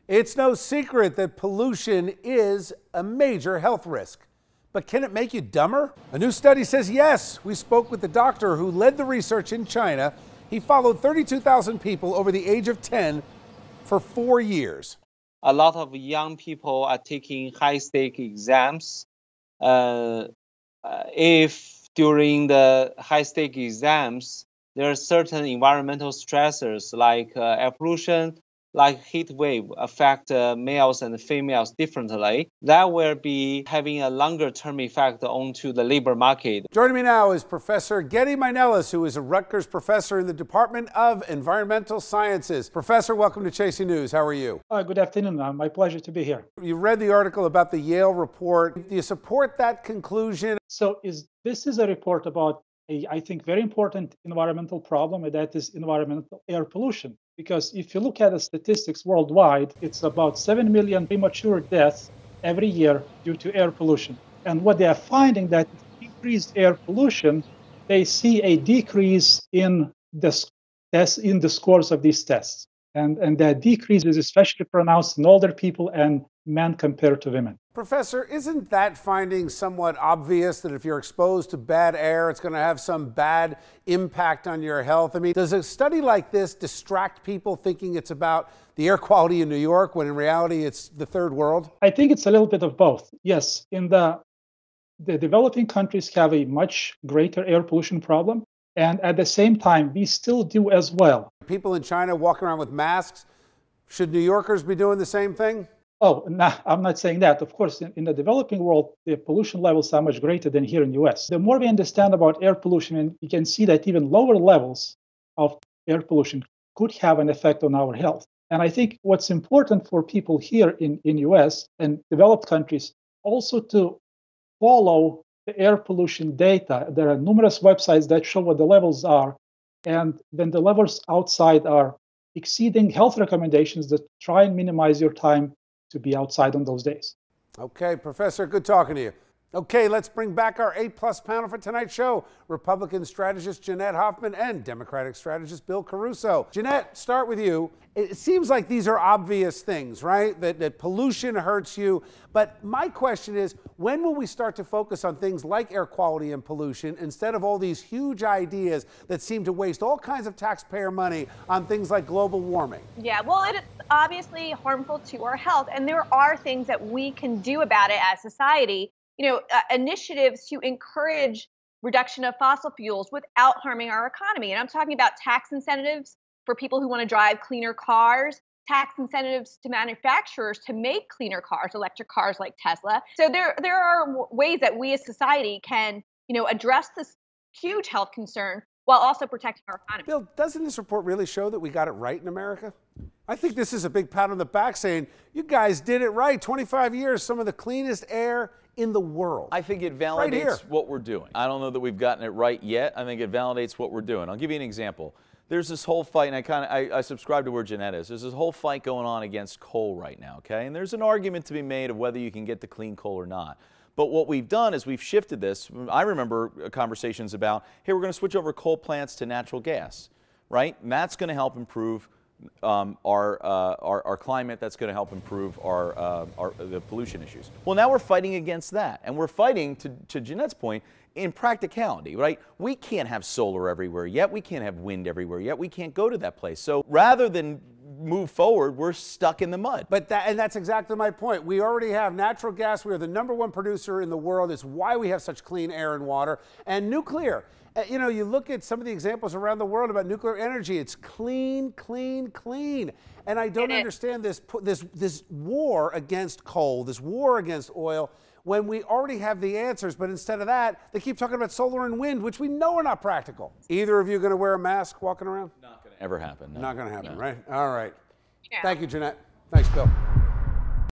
It's no secret that pollution is a major health risk. But can it make you dumber? A new study says yes. We spoke with the doctor who led the research in China. He followed 32,000 people over the age of 10 for 4 years. A lot of young people are taking high-stake exams. If during the high-stake exams, there are certain environmental stressors like air pollution, like heat wave, affect males and females differently, that will be having a longer-term effect onto the labor market. Joining me now is Professor Getty Minelis, who is a Rutgers professor in the Department of Environmental Sciences. Professor, welcome to Chasing News. How are you? Good afternoon. My pleasure to be here. You read the article about the Yale report. Do you support that conclusion? So this is a report about I think, very important environmental problem, and that is environmental air pollution. Because if you look at the statistics worldwide, it's about 7 million premature deaths every year due to air pollution. And what they are finding that increased air pollution, they see a decrease in the scores of these tests. And that decrease is especially pronounced in older people and men compared to women. Professor, isn't that finding somewhat obvious that if you're exposed to bad air, it's going to have some bad impact on your health? I mean, does a study like this distract people thinking it's about the air quality in New York when in reality it's the third world? I think it's a little bit of both. Yes, in the developing countries have a much greater air pollution problem. And at the same time, we still do as well. People in China walking around with masks. Should New Yorkers be doing the same thing? Oh, no, I'm not saying that. Of course, in the developing world, the pollution levels are much greater than here in the US. The more we understand about air pollution, and we can see that even lower levels of air pollution could have an effect on our health. And I think what's important for people here in US and developed countries also to follow the air pollution data. There are numerous websites that show what the levels are. And when the levels outside are exceeding health recommendations, that try and minimize your time to be outside on those days. Okay, Professor, good talking to you. Okay, let's bring back our A-plus panel for tonight's show. Republican strategist Jeanette Hoffman and Democratic strategist Bill Caruso. Jeanette, start with you. It seems like these are obvious things, right? That pollution hurts you. But my question is, when will we start to focus on things like air quality and pollution instead of all these huge ideas that seem to waste all kinds of taxpayer money on things like global warming? Yeah, well, it's obviously harmful to our health, and there are things that we can do about it as society. Initiatives to encourage reduction of fossil fuels without harming our economy. And I'm talking about tax incentives for people who want to drive cleaner cars, tax incentives to manufacturers to make cleaner cars, electric cars like Tesla. So there are ways that we as society can, address this huge health concern while also protecting our economy. Bill, doesn't this report really show that we got it right in America? I think this is a big pat on the back saying, you guys did it right. 25 years, some of the cleanest air in the world. I think it validates what we're doing. I don't know that we've gotten it right yet. I think it validates what we're doing. I'll give you an example. There's this whole fight, and I subscribe to where Jeanette is. There's this whole fight going on against coal right now, okay? And there's an argument to be made of whether you can get the clean coal or not. But what we've done is we've shifted this. I remember conversations about, hey, we're going to switch over coal plants to natural gas, right? And that's going to help improve our climate. That's going to help improve the pollution issues. Well, now we're fighting against that, and we're fighting, to Jeanette's point, in practicality, right? We can't have solar everywhere yet. We can't have wind everywhere yet. We can't go to that place. So rather than move forward, we're stuck in the mud. But that's exactly my point. We already have natural gas. We are the #1 producer in the world. It's why we have such clean air and water. And nuclear. You look at some of the examples around the world about nuclear energy. It's clean, clean, clean. And I don't understand this war against coal, this war against oil, when we already have the answers. But instead of that, they keep talking about solar and wind, which we know are not practical. Either of you going to wear a mask walking around? Not going to ever happen. No. Not going to happen, no. Right? All right. Yeah. Thank you, Jeanette. Thanks, Bill.